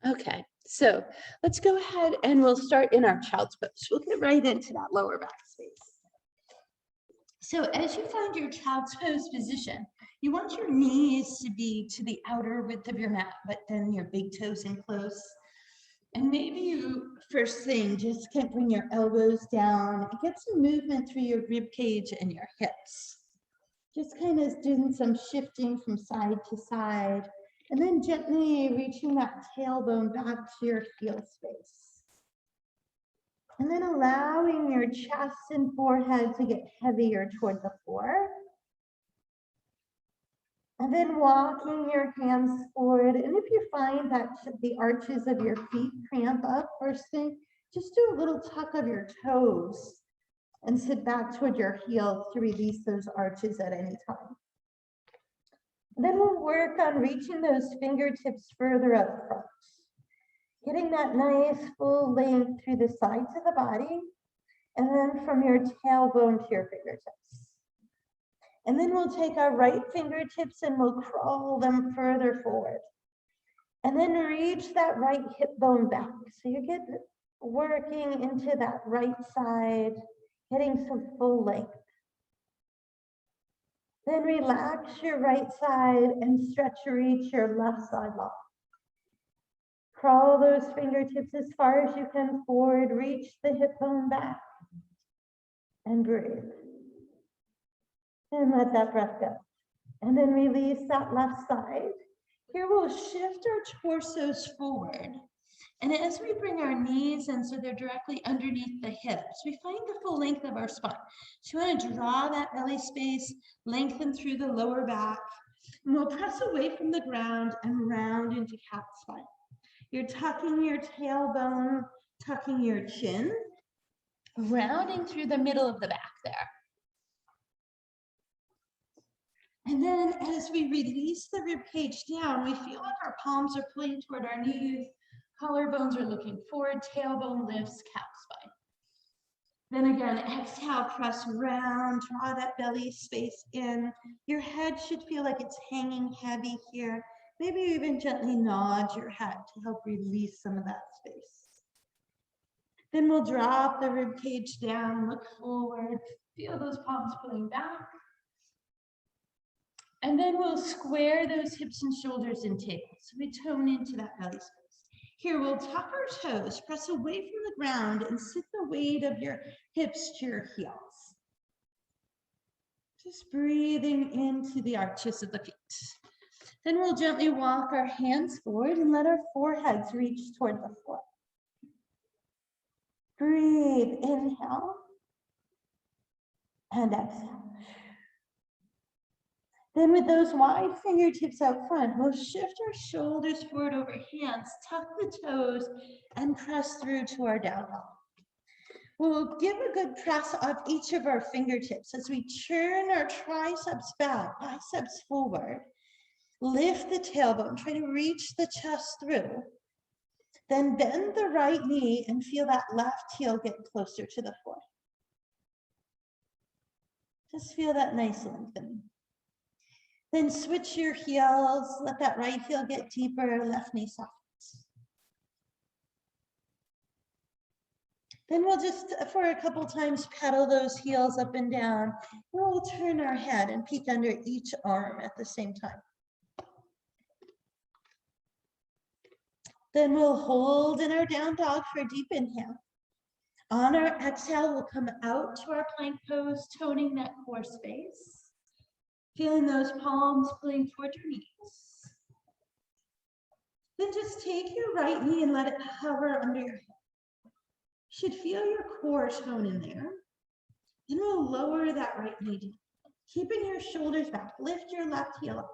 Okay, so let's go ahead and we'll start in our child's pose. We'll get right into that lower back space. So as you find your child's pose position, you want your knees to be to the outer width of your mat, but then your big toes in close. And maybe you, first thing, just can bring your elbows down and get some movement through your rib cage and your hips. Just kind of doing some shifting from side to side, and then gently reaching that tailbone back to your heel space. And then allowing your chest and forehead to get heavier toward the floor. And then walking your hands forward. And if you find that the arches of your feet cramp up, first thing, just do a little tuck of your toes and sit back toward your heels to release those arches at any time. And then we'll work on reaching those fingertips further up front. Getting that nice full length through the sides of the body, and then from your tailbone to your fingertips. And then we'll take our right fingertips and we'll crawl them further forward. And then reach that right hip bone back. So you get working into that right side, getting some full length. Then relax your right side and stretch or reach your left side long. Crawl those fingertips as far as you can forward, reach the hip bone back, and breathe. And let that breath go. And then release that left side. Here we'll shift our torsos forward. And as we bring our knees in so they're directly underneath the hips, we find the full length of our spine. So you want to draw that belly space, lengthen through the lower back, and we'll press away from the ground and round into cat spine. You're tucking your tailbone, tucking your chin, rounding through the middle of the back there. And then as we release the rib cage down, we feel like our palms are pulling toward our knees, collarbones are looking forward, tailbone lifts, cat spine. Then again, exhale, press round, draw that belly space in. Your head should feel like it's hanging heavy here. Maybe even gently nod your head to help release some of that space. Then we'll drop the rib cage down, look forward, feel those palms pulling back. And then we'll square those hips and shoulders in tables. So we tone into that belly space. Here we'll tuck our toes, press away from the ground, and sit the weight of your hips to your heels. Just breathing into the arches of the feet. Then we'll gently walk our hands forward and let our foreheads reach toward the floor. Breathe, inhale, and exhale. Then with those wide fingertips out front, we'll shift our shoulders forward over hands, tuck the toes, and press through to our down dog. We'll give a good press of each of our fingertips as we turn our triceps back, biceps forward. Lift the tailbone, try to reach the chest through. Then bend the right knee and feel that left heel get closer to the floor. Just feel that nice lengthening. Then switch your heels, let that right heel get deeper, left knee softens. Then we'll just, for a couple times, pedal those heels up and down. And we'll turn our head and peek under each arm at the same time. Then we'll hold in our down dog for a deep inhale. On our exhale, we'll come out to our plank pose, toning that core space. Feeling those palms pulling toward your knees. Then just take your right knee and let it hover under your hip. You should feel your core tone in there. Then we'll lower that right knee down. Keeping your shoulders back, lift your left heel up.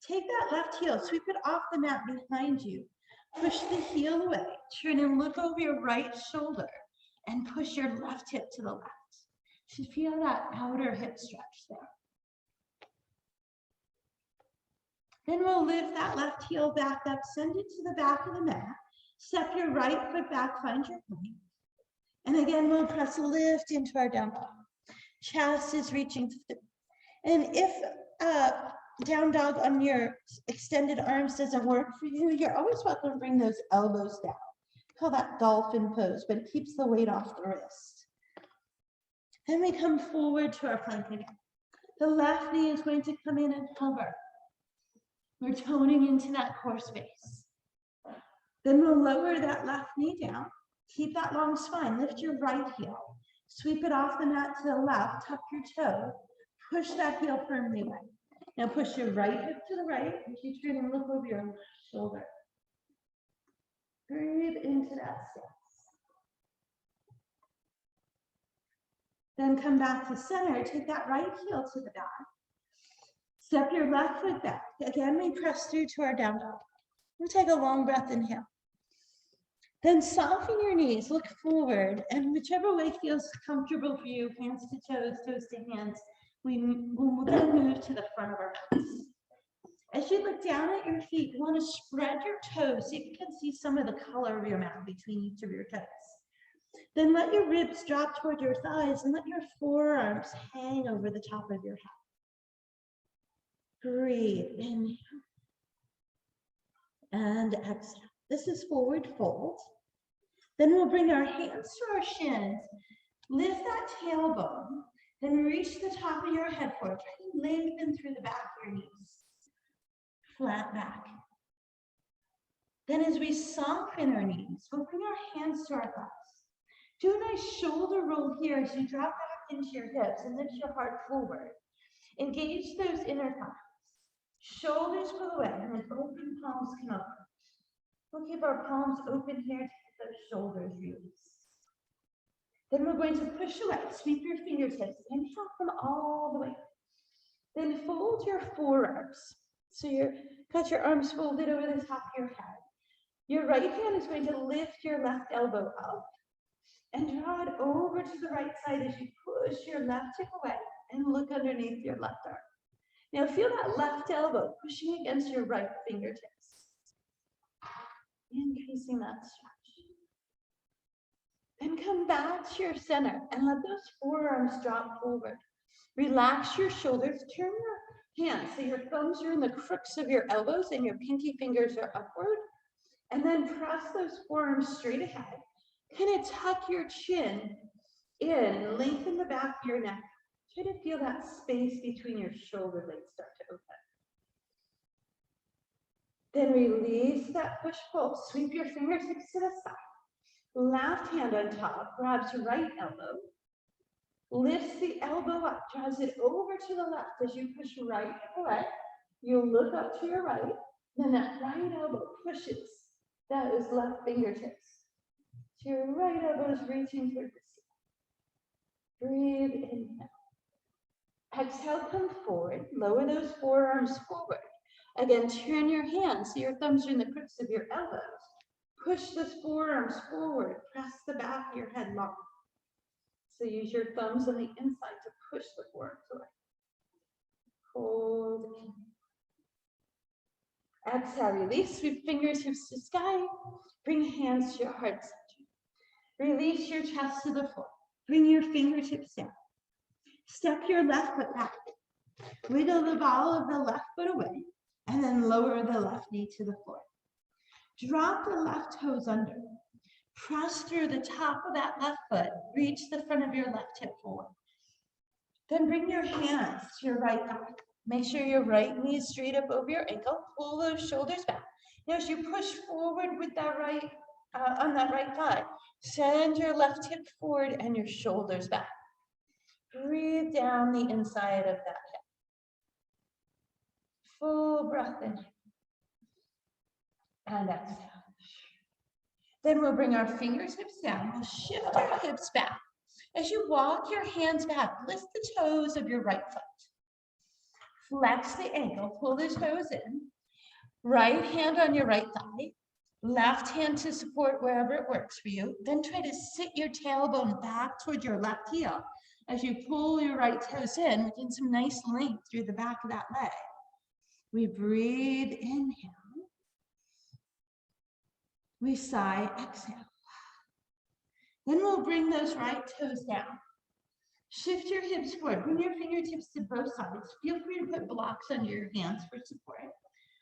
Take that left heel, sweep it off the mat behind you. Push the heel away, turn and look over your right shoulder and push your left hip to the left. You should feel that outer hip stretch there. Then we'll lift that left heel back up, send it to the back of the mat. Step your right foot back, find your plank. And again, we'll press a lift into our down dog. Chest is reaching through. And if down dog on your extended arms doesn't work for you, you're always welcome to bring those elbows down. Call that dolphin pose, but it keeps the weight off the wrist. Then we come forward to our plank again. The left knee is going to come in and hover. We're toning into that core space. Then we'll lower that left knee down. Keep that long spine. Lift your right heel. Sweep it off the mat to the left. Tuck your toe. Push that heel firmly away. Now push your right hip to the right as you turn and look over your left shoulder. Breathe into that stance. Then come back to center. Take that right heel to the back. Step your left foot back. Again, we press through to our down dog. We'll take a long breath, inhale. Then soften your knees, look forward, and whichever way feels comfortable for you, hands to toes, toes to hands, we'll then move to the front of our mats. As you look down at your feet, you want to spread your toes so you can see some of the color of your mat between each of your toes. Then let your ribs drop toward your thighs and let your forearms hang over the top of your head. Breathe, inhale, and exhale. This is forward fold. Then we'll bring our hands to our shins, lift that tailbone, then reach the top of your head forward. Try to lengthen through the back of your knees. Flat back. Then as we soften our knees, we'll bring our hands to our thighs. Do a nice shoulder roll here as you drop back into your hips and lift your heart forward. Engage those inner thighs. Shoulders pull away and then open palms come up. We'll keep our palms open here to get those shoulders release. Then we're going to push away. Sweep your fingertips. Inhale them all the way. Then fold your forearms. So you've got your arms folded over the top of your head. Your right hand is going to lift your left elbow up and draw it over to the right side as you push your left hip away and look underneath your left arm. Now feel that left elbow pushing against your right fingertips. Increasing that stretch. Then come back to your center and let those forearms drop forward. Relax your shoulders, turn your hands so your thumbs are in the crooks of your elbows and your pinky fingers are upward. And then press those forearms straight ahead. Kind of tuck your chin in, lengthen the back of your neck. Try to feel that space between your shoulder blades start to open. Then release that push-pull. Sweep your fingertips to the side. Left hand on top, grabs your right elbow. Lifts the elbow up, draws it over to the left as you push right away. You'll look up to your right. Then that right elbow pushes those left fingertips. So your right elbow is reaching toward the ceiling. Breathe, inhale. Exhale, come forward. Lower those forearms forward. Again, turn your hands so your thumbs are in the crooks of your elbows. Push those forearms forward. Press the back of your head long. So use your thumbs on the inside to push the forearms away. Hold in. Exhale, release. Sweep fingertips to sky. Bring hands to your heart center. Release your chest to the floor. Bring your fingertips down. Step your left foot back. Wiggle the ball of the left foot away. And then lower the left knee to the floor. Drop the left toes under. Press through the top of that left foot. Reach the front of your left hip forward. Then bring your hands to your right thigh. Make sure your right knee is straight up over your ankle. Pull those shoulders back. Now as you push forward with that right, on that right thigh, send your left hip forward and your shoulders back. Breathe down the inside of that hip. Full breath in. And exhale. Then we'll bring our fingertips down. We'll shift our hips back. As you walk your hands back, lift the toes of your right foot. Flex the ankle, pull the toes in. Right hand on your right thigh. Left hand to support wherever it works for you. Then try to sit your tailbone back toward your left heel. As you pull your right toes in, we get some nice length through the back of that leg. We breathe, inhale. We sigh, exhale. Then we'll bring those right toes down. Shift your hips forward. Bring your fingertips to both sides. Feel free to put blocks under your hands for support.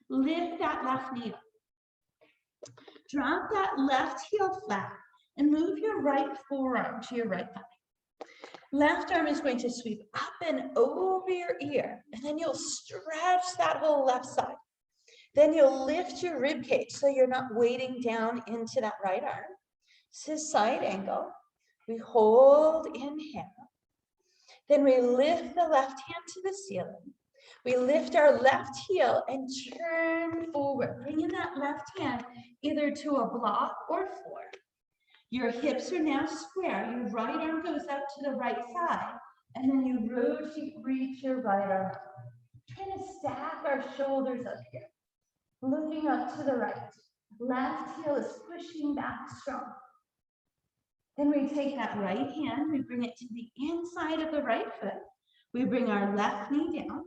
Lift that left knee up. Drop that left heel flat and move your right forearm to your right thigh. Left arm is going to sweep up and over your ear, and then you'll stretch that whole left side. Then you'll lift your rib cage so you're not weighting down into that right arm. This is side angle. We hold, inhale. Then we lift the left hand to the ceiling. We lift our left heel and turn forward, bringing that left hand either to a block or floor. Your hips are now square. Your right arm goes out to the right side, and then you rotate, reach your right arm up. Trying to stack our shoulders up here, looking up to the right. Left heel is pushing back strong. Then we take that right hand, we bring it to the inside of the right foot. We bring our left knee down.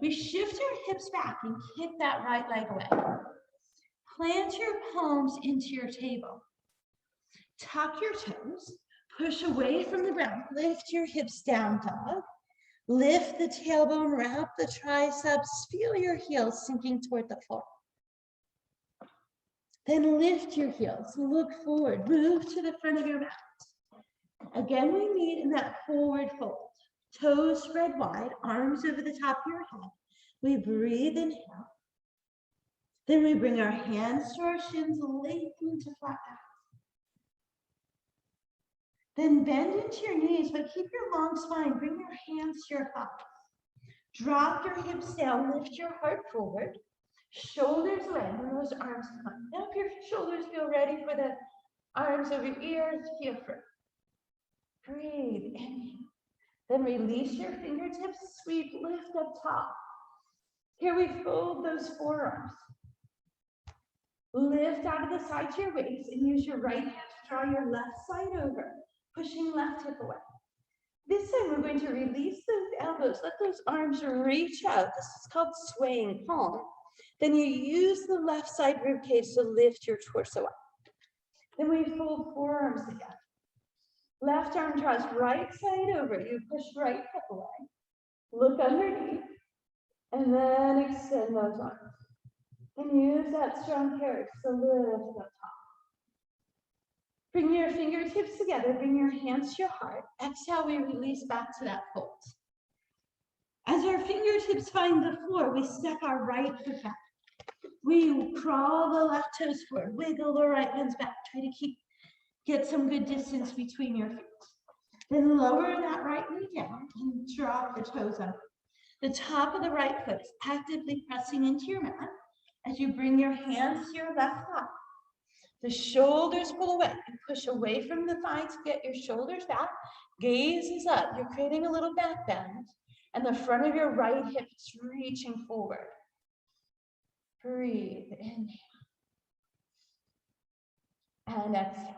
We shift our hips back and kick that right leg away. Plant your palms into your table. Tuck your toes, push away from the ground, lift your hips down, dog. Lift the tailbone, wrap the triceps, feel your heels sinking toward the floor. Then lift your heels, look forward, move to the front of your mat. Again, we meet in that forward fold. Toes spread wide, arms over the top of your head. We breathe, inhale. Then we bring our hands to our shins, lengthen to flat back. Then bend into your knees, but keep your long spine. Bring your hands to your thighs. Drop your hips down, lift your heart forward. Shoulders land and those arms come. Now if your shoulders feel ready for the arms over ears, feel free. Breathe, inhale. Then release your fingertips, sweep, lift up top. Here we fold those forearms. Lift out of the side to your waist and use your right hand to draw your left side over, pushing left hip away. This time we're going to release those elbows, let those arms reach out. This is called swaying palm. Then you use the left side rib cage to lift your torso up. Then we fold forearms together. Left arm draws right side over. You push right hip away. Look underneath. And then extend those arms. And use that strong carriage to lift up top. Bring your fingertips together. Bring your hands to your heart. Exhale, we release back to that fold. As our fingertips find the floor, we step our right foot back. We crawl the left toes forward. Wiggle the right ones back. Try to get some good distance between your feet. Then lower that right knee down and drop the toes up. The top of the right foot is actively pressing into your mat as you bring your hands to your left thigh. The shoulders pull away. You push away from the thigh to get your shoulders back. Gaze is up. You're creating a little back bend. And the front of your right hip is reaching forward. Breathe, inhale. And exhale.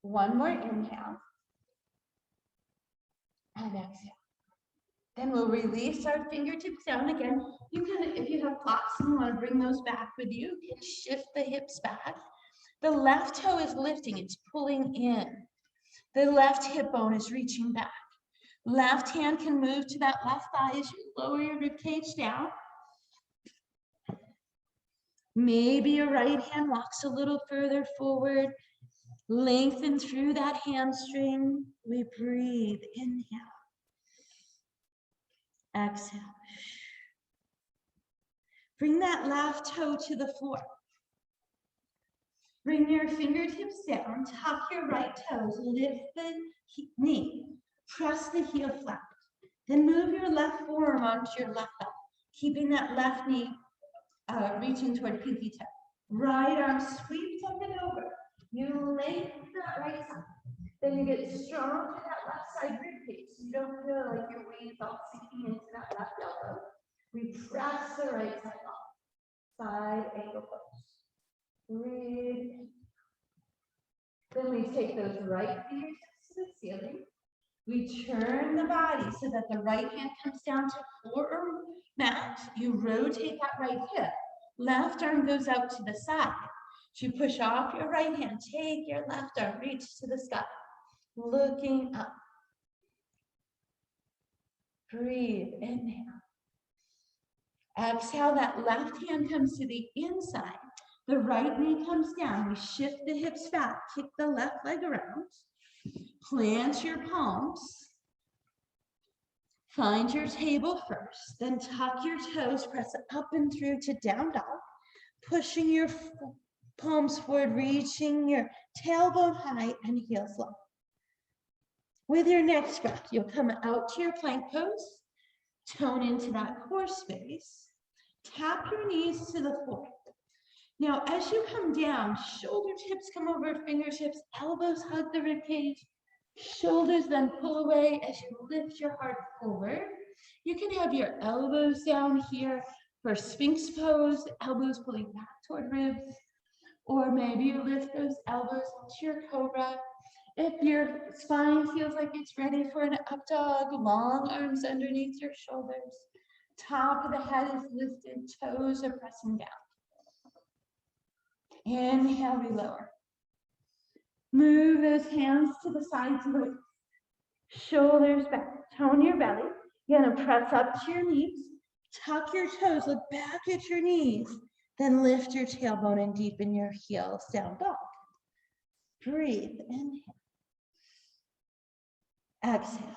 One more inhale. And exhale. Then we'll release our fingertips down again. You can, if you have blocks and you want to bring those back with you, you can shift the hips back. The left toe is lifting, it's pulling in. The left hip bone is reaching back. Left hand can move to that left thigh as you lower your rib cage down. Maybe your right hand walks a little further forward. Lengthen through that hamstring. We breathe, inhale. Exhale. Bring that left toe to the floor. Bring your fingertips down, tuck your right toes, lift the knee, press the heel flat. Then move your left forearm onto your left thigh, keeping that left knee reaching toward pinky toe. Right arm sweeps up and over. You lengthen that right side. Then you get strong to that left side rib cage. So you don't feel like your weight is all sinking into that left elbow. We press the right side off. Side angle push. Breathe. Then we take those right fingertips to the ceiling. We turn the body so that the right hand comes down to floor or mat. You rotate that right hip. Left arm goes out to the side. You push off your right hand. Take your left arm, reach to the sky. Looking up. Breathe, inhale. Exhale, that left hand comes to the inside. The right knee comes down. We shift the hips back, kick the left leg around. Plant your palms. Find your table first, then tuck your toes, press up and through to down dog, pushing your palms forward, reaching your tailbone high and heels low. With your next breath, you'll come out to your plank pose, tone into that core space, tap your knees to the floor. Now, as you come down, shoulder tips come over, fingertips, elbows hug the rib cage, shoulders then pull away as you lift your heart forward. You can have your elbows down here for Sphinx pose, elbows pulling back toward ribs, or maybe you lift those elbows into your cobra. If your spine feels like it's ready for an up dog, long arms underneath your shoulders, top of the head is lifted, toes are pressing down. Inhale, we lower. Move those hands to the sides of the waist. Shoulders back, tone your belly. You're gonna press up to your knees, tuck your toes, look back at your knees, then lift your tailbone and deepen your heels, down dog. Breathe, inhale. Exhale.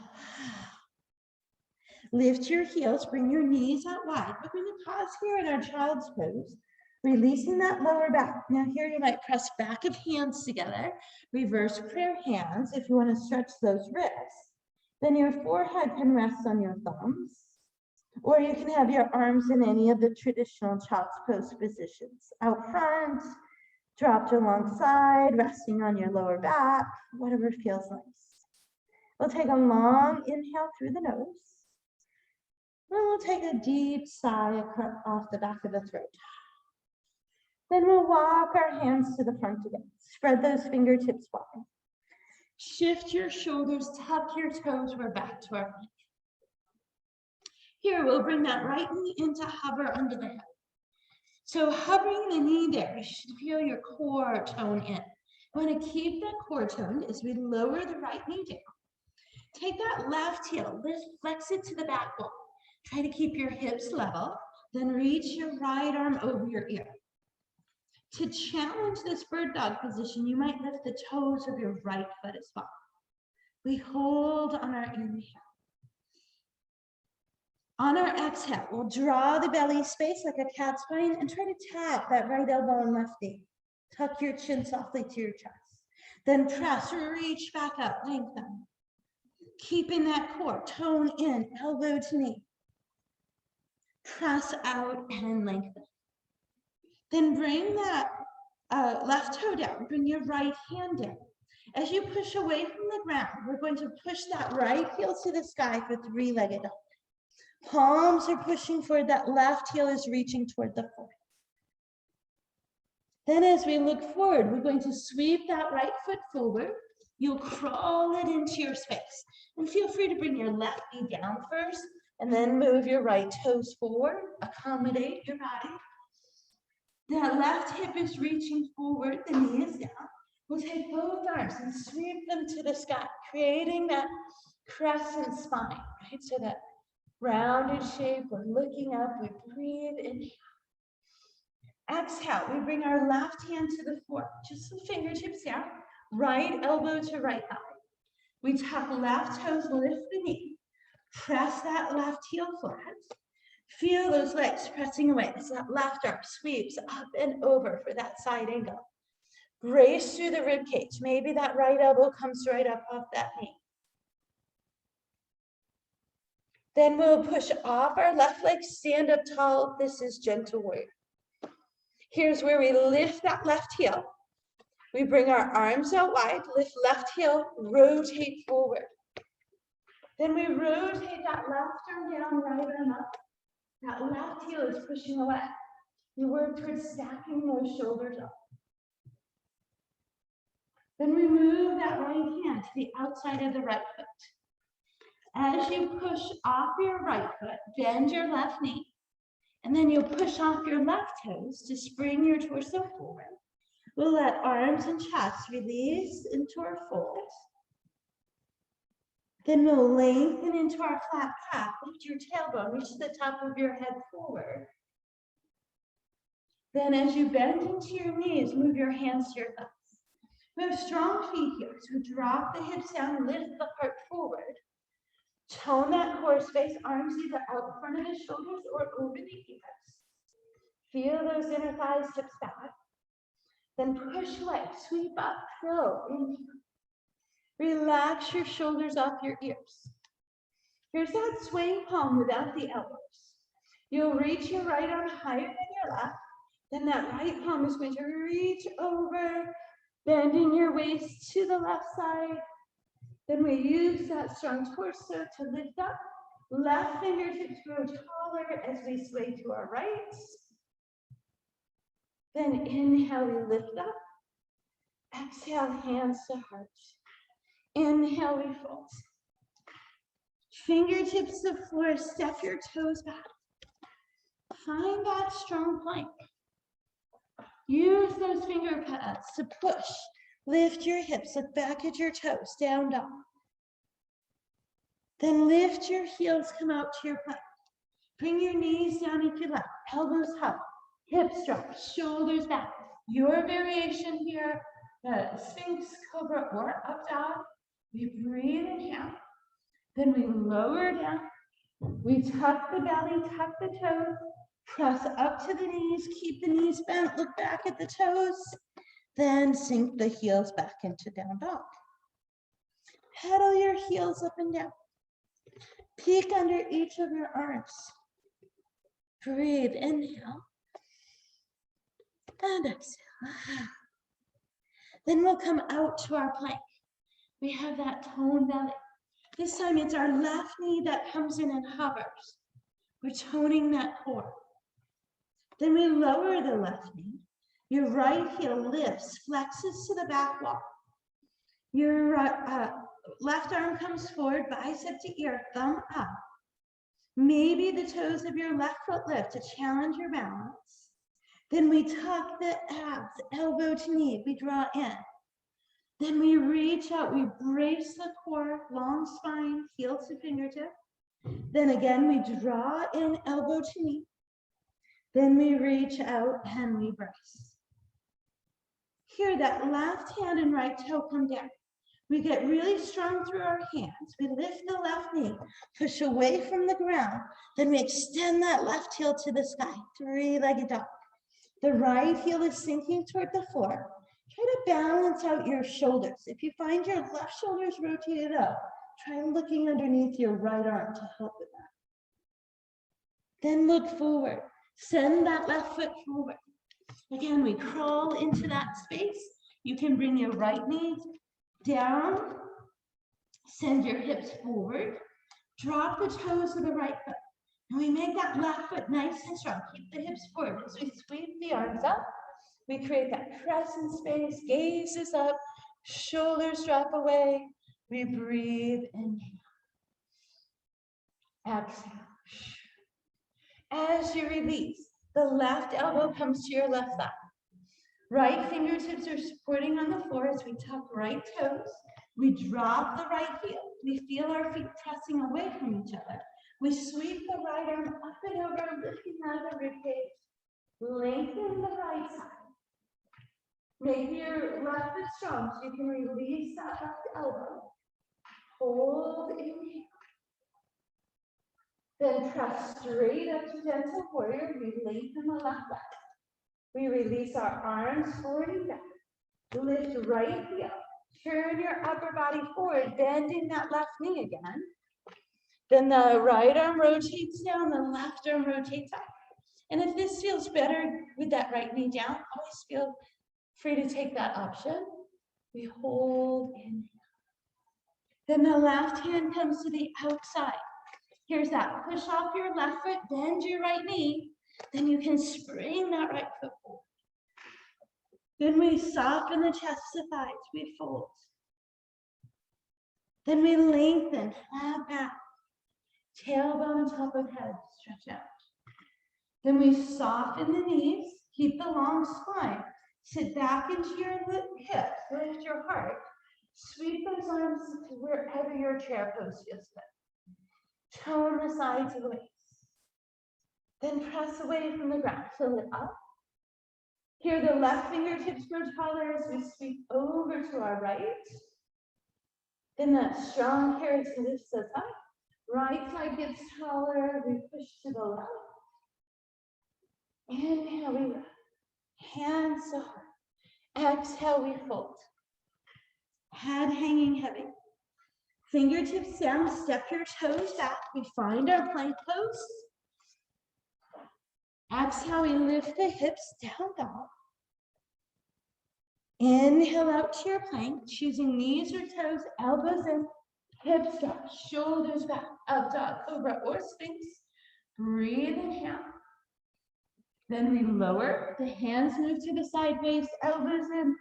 Lift your heels, bring your knees out wide. We're going to pause here in our child's pose, releasing that lower back. Now here you might press back of hands together, reverse prayer hands if you want to stretch those wrists. Then your forehead can rest on your thumbs, or you can have your arms in any of the traditional child's pose positions. Out front, dropped alongside, resting on your lower back, whatever feels nice. We'll take a long inhale through the nose. Then we'll take a deep sigh off the back of the throat. Then we'll walk our hands to the front again. Spread those fingertips wide. Shift your shoulders, tuck your toes, we're back to our plank. Here, we'll bring that right knee into hover under the head. So hovering the knee there, you should feel your core tone in. We want to keep that core toned as we lower the right knee down. Take that left heel, flex it to the back wall. Try to keep your hips level, then reach your right arm over your ear. To challenge this bird dog position, you might lift the toes of your right foot as well. We hold on our inhale. On our exhale, we'll draw the belly space like a cat spine and try to tap that right elbow and left knee. Tuck your chin softly to your chest. Then press, reach back up, lengthen. Keeping that core, tone in, elbow to knee. Press out and lengthen. Then bring that left toe down, bring your right hand down. As you push away from the ground, we're going to push that right heel to the sky for three-legged dog. Palms are pushing forward, that left heel is reaching toward the floor. Then as we look forward, we're going to sweep that right foot forward. You'll crawl it into your space. And feel free to bring your left knee down first, and then move your right toes forward, accommodate your body. That left hip is reaching forward, the knee is down. We'll take both arms and sweep them to the sky, creating that crescent spine, right? So that rounded shape, we're looking up, we breathe, inhale. Exhale, we bring our left hand to the floor, just some fingertips down, right elbow to right thigh. We tuck left toes, lift the knee, press that left heel flat. Feel those legs pressing away as that left arm sweeps up and over for that side angle. Brace through the rib cage. Maybe that right elbow comes right up off that knee. Then we'll push off our left leg, stand up tall. This is gentle warrior. Here's where we lift that left heel. We bring our arms out wide, lift left heel, rotate forward. Then we rotate that left arm down, right arm up. That left heel is pushing away. You work towards stacking those shoulders up. Then we move that right hand to the outside of the right foot. As you push off your right foot, bend your left knee, and then you'll push off your left toes to spring your torso forward. We'll let arms and chest release into our fold. Then we'll lengthen into our flat back. Lift your tailbone, reach the top of your head forward. Then as you bend into your knees, move your hands to your thighs. We have strong feet here, so drop the hips down, lift the heart forward. Tone that core space, arms either out in front of the shoulders or over the ears. Feel those inner thighs, hips back. Then push away, sweep up, flow, inhale. Relax your shoulders off your ears. Here's that swaying palm without the elbows. You'll reach your right arm higher than your left. Then that right palm is going to reach over, bending your waist to the left side. Then we use that strong torso to lift up. Left fingertips grow taller as we sway to our right. Then inhale, we lift up. Exhale, hands to heart. Inhale, we fold. Fingertips to floor, step your toes back. Find that strong plank. Use those finger pads to push. Lift your hips, look back at your toes, down dog. Then lift your heels, come out to your plank. Bring your knees down if you like, elbows up, hips drop, shoulders back. Your variation here, the Sphinx, Cobra, or Up Dog. We breathe inhale, then we lower down. We tuck the belly, tuck the toes, press up to the knees, keep the knees bent, look back at the toes, then sink the heels back into down dog. Pedal your heels up and down. Peek under each of your arms. Breathe, inhale, and exhale. Then we'll come out to our plank. We have that toned belly. This time it's our left knee that comes in and hovers. We're toning that core. Then we lower the left knee. Your right heel lifts, flexes to the back wall. Your left arm comes forward, bicep to ear, thumb up. Maybe the toes of your left foot lift to challenge your balance. Then we tuck the abs, elbow to knee, we draw in. Then we reach out, we brace the core, long spine, heel to fingertip. Then again, we draw in, elbow to knee. Then we reach out and we brace. Here, that left hand and right toe come down. We get really strong through our hands. We lift the left knee, push away from the ground. Then we extend that left heel to the sky, three-legged dog. The right heel is sinking toward the floor. Try to balance out your shoulders. If you find your left shoulder is rotated up, try looking underneath your right arm to help with that. Then look forward. Send that left foot forward. Again, we crawl into that space. You can bring your right knee down. Send your hips forward. Drop the toes of the right foot. And we make that left foot nice and strong. Keep the hips forward as we sweep the arms up. We create that crescent space, gaze is up, shoulders drop away. We breathe, inhale. Exhale. As you release, the left elbow comes to your left thigh. Right fingertips are supporting on the floor as we tuck right toes. We drop the right heel. We feel our feet pressing away from each other. We sweep the right arm up and over, lifting out of the ribcage. Lengthen the right side. Make your left foot strong so you can release that left elbow. Hold, inhale. Then press straight up to gentle warrior. We lengthen the left leg. We release our arms forward and back. Lift right heel. Turn your upper body forward, bending that left knee again. Then the right arm rotates down, the left arm rotates up. And if this feels better with that right knee down, always feel free to take that option. We hold, inhale. Then the left hand comes to the outside. Here's that, push off your left foot, bend your right knee. Then you can spring that right foot forward. Then we soften the chest to thighs, we fold. Then we lengthen, flat back. Tailbone, top of head, stretch out. Then we soften the knees, keep the long spine. Sit back into your hips, lift your heart. Sweep those arms to wherever your chair pose feels good. Tone the sides of the waist. Then press away from the ground, fill it up. Here the left fingertips grow taller as we sweep over to our right. Then that strong carriage lifts us up. Right side gets taller, we push to the left. Inhale, we lift. Hands to heart. Exhale, we fold. Head hanging heavy. Fingertips down, step your toes back. We find our plank pose. Exhale, we lift the hips, down dog. Inhale out to your plank, choosing knees or toes, elbows in, hips drop, shoulders back, up dog, cobra or sphinx. Breathe, inhale. Then we lower, the hands move to the sideways, elbows in,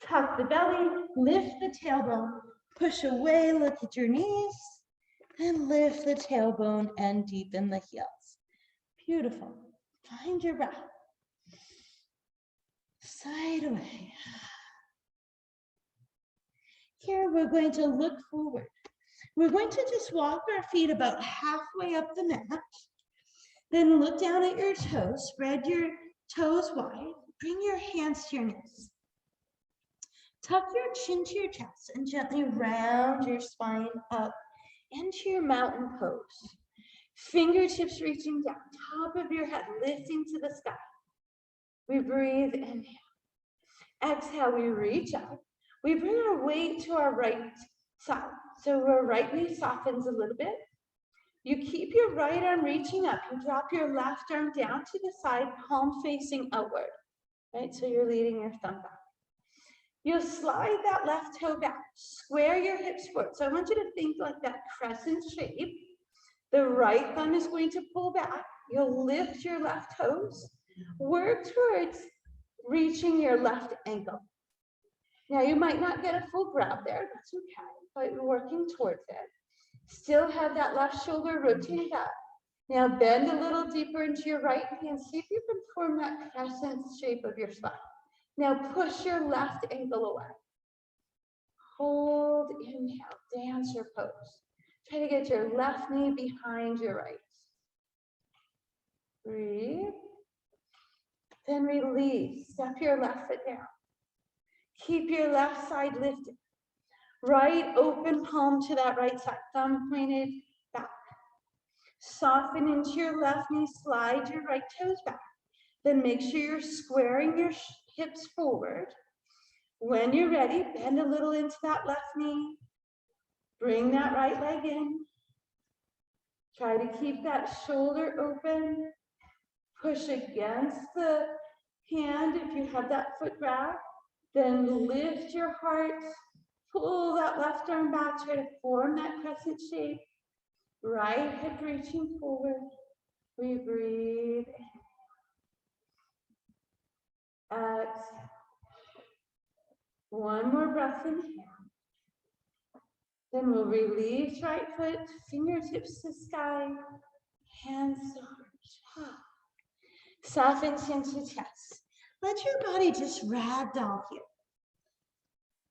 tuck the belly, lift the tailbone, push away, look at your knees, and lift the tailbone and deepen the heels. Beautiful. Find your breath. Side away. Here we're going to look forward. We're going to just walk our feet about halfway up the mat. Then look down at your toes, spread your toes wide, bring your hands to your knees. Tuck your chin to your chest and gently round your spine up into your mountain pose. Fingertips reaching down, top of your head lifting to the sky. We breathe, inhale. Exhale, we reach up. We bring our weight to our right side. So our right knee softens a little bit. You keep your right arm reaching up. You drop your left arm down to the side, palm facing outward. Right, so you're leading your thumb back. You'll slide that left toe back. Square your hips forward. So I want you to think like that crescent shape. The right thumb is going to pull back. You'll lift your left toes. Work towards reaching your left ankle. Now you might not get a full grab there, that's okay, but you're working towards it. Still have that left shoulder rotate up. Now bend a little deeper into your right hand. See if you can form that crescent shape of your spine. Now push your left ankle away. Hold, inhale, dance your pose. Try to get your left knee behind your right. Breathe. Then release, step your left foot down. Keep your left side lifted. Right open palm to that right side, thumb pointed back. Soften into your left knee, slide your right toes back. Then make sure you're squaring your hips forward. When you're ready, bend a little into that left knee. Bring that right leg in. Try to keep that shoulder open. Push against the hand if you have that foot grab. Then lift your heart. Pull that left arm back, try to form that crescent shape. Right hip reaching forward. We breathe. Exhale. One more breath in here. Then we'll release right foot, fingertips to sky, hands to heart. Soften chin to chest. Let your body just ragdoll here.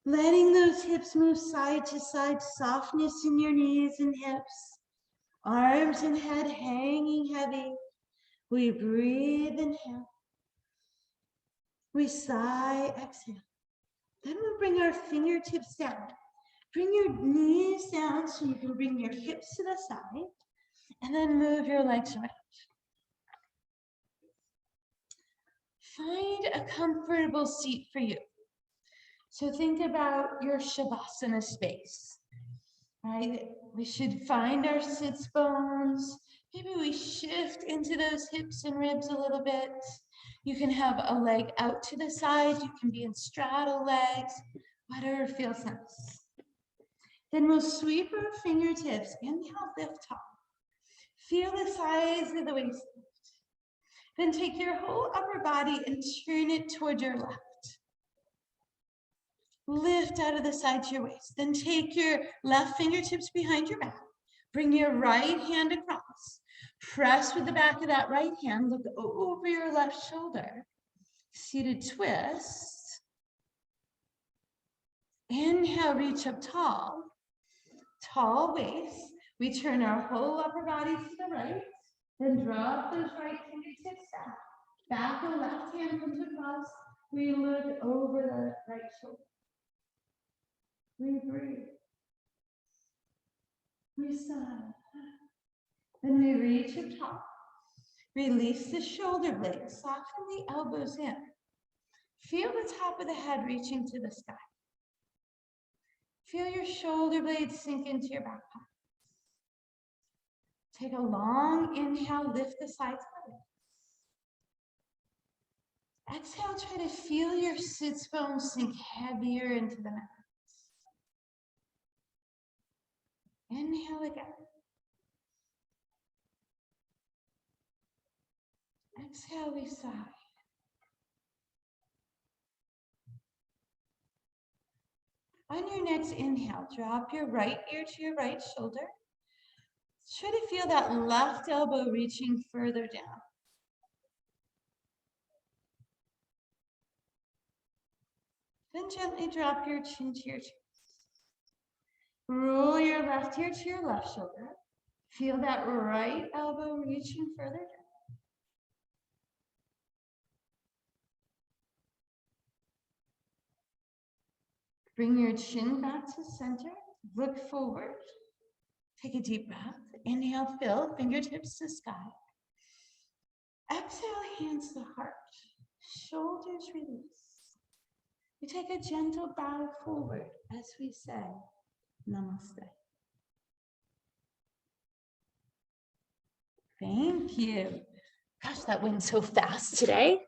Letting those hips move side to side, softness in your knees and hips. Arms and head hanging heavy. We breathe, inhale. We sigh, exhale. Then we'll bring our fingertips down. Bring your knees down so you can bring your hips to the side. And then move your legs around. Find a comfortable seat for you. So think about your Shavasana space, right? We should find our sits bones. Maybe we shift into those hips and ribs a little bit. You can have a leg out to the side. You can be in straddle legs, whatever feels nice. Then we'll sweep our fingertips. Inhale, lift top. Feel the size of the waist lift. Then take your whole upper body and turn it toward your left. Lift out of the side to your waist. Then take your left fingertips behind your back. Bring your right hand across. Press with the back of that right hand. Look over your left shoulder. Seated twist. Inhale, reach up tall. Tall waist. We turn our whole upper body to the right. Then drop those right fingertips down. Back the left hand comes across. We look over the right shoulder. We breathe. We sigh. Then we reach up top. Release the shoulder blades. Soften the elbows in. Feel the top of the head reaching to the sky. Feel your shoulder blades sink into your back pocket. Take a long inhale, lift the sides of the legs. Exhale, try to feel your sits bones sink heavier into the mat. Inhale again. Exhale, we sigh. On your next inhale, drop your right ear to your right shoulder. Try to feel that left elbow reaching further down. Then gently drop your chin to your chest. Roll your left ear to your left shoulder. Feel that right elbow reaching further down. Bring your chin back to center. Look forward. Take a deep breath. Inhale, fill, fingertips to sky. Exhale, hands to heart. Shoulders release. We take a gentle bow forward as we say, Namaste. Thank you. Gosh, that went so fast today.